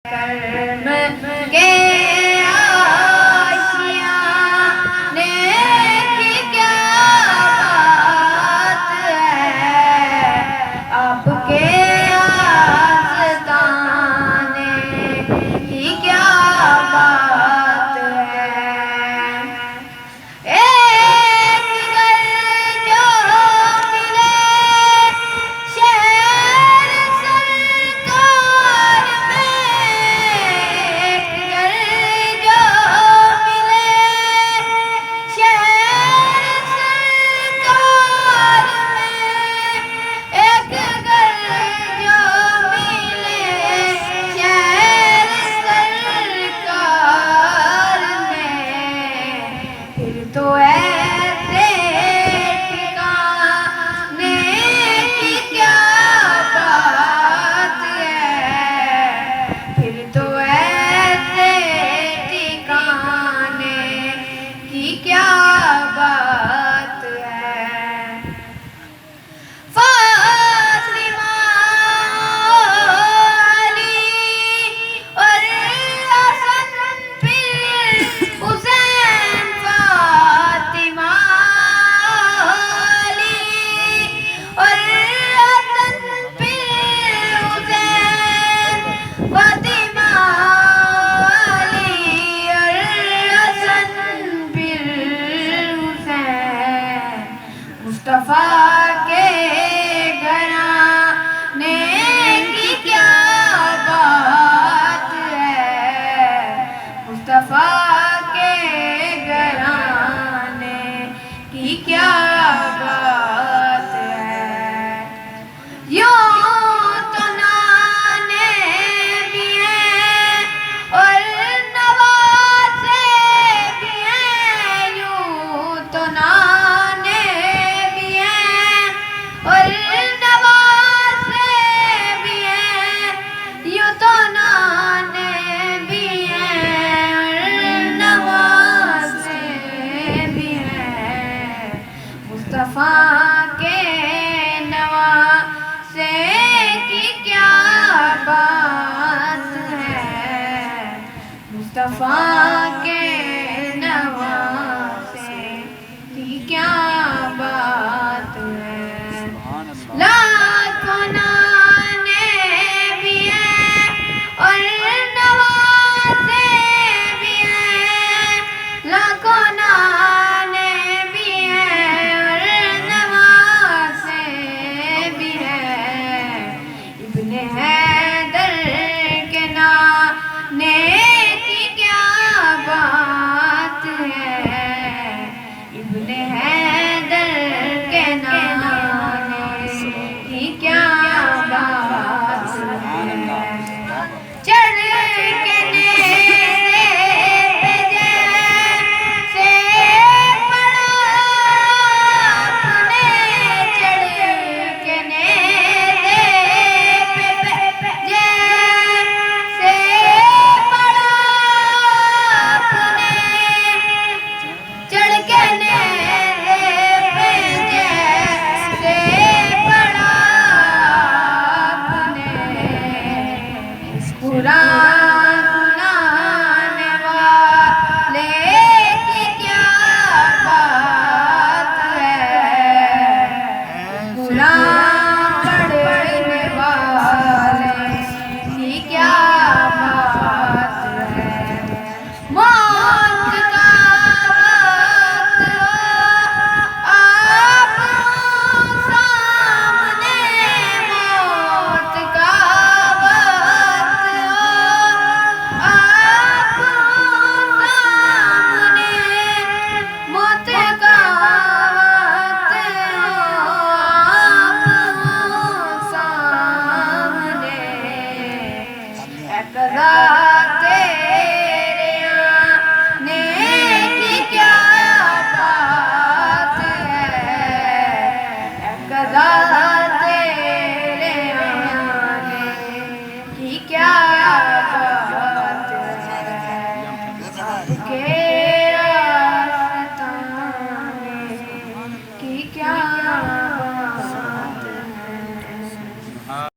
کرم کے آشیانے کی کیا بات ہے، آپ کے آستانے کی کیا بات ہے۔ ایک گھر جو ملے شہر سرکار میں، ایک گھر جو ملے شہر سرکار میں، ایک گھر جو ملے شہر سرکار میں، پھر تو ایسے ٹھکانے کی کیا بات ہے، پھر تو ایسے ٹھکانے کی کیا بات ہے۔ فاطمہ علی اور حسن پھر حسین، فاطمہ علی اور حسن پھر حسین، فاطمہ علی اور حسن پھر حسین، مصطفیٰ کے گھرانے کی کیا بات ہے، مصطفیٰ کے گھرانے کی کیا بات ہے۔ یوں تو نانے بھی ہیں اور نوازے بھی ہیں، یوں تو نانے بھی ہیں اور نوازے بھی ہیں، یوں تو نانے بھی ہیں اور نوازے بھی ہیں، مصطفیٰ کے نوازے کی کیا بات ہے، مصطفیٰ کے نوازے کی کیا بات ہے۔ لاکھوں نانے بھی ہیں اور نوازے بھی ہیں، لاکھوں نانے بھی ہیں اور نوازے بھی ہیں، ابن حیدر کے نانے کی کیا بات ہے، ابن حیدر کے نانے کی کیا بات ہے۔ چڑھ کے نیزے پہ جیسے پڑا آپ نے، چڑھ کے نیزے پہ جیسے پڑا آپ نے، چڑھ کے نیزے پہ جیسے پڑا آپ نے، قرآن سنانے والے کی کیا بات ہے، قرآن پڑھنے والے کی کیا بات ہے۔ موت کا وقت ہو آپ سامنے، موت کا وقت ہو آپ سامنے، موت کا وقت ہو آپ سامنے، اے قضا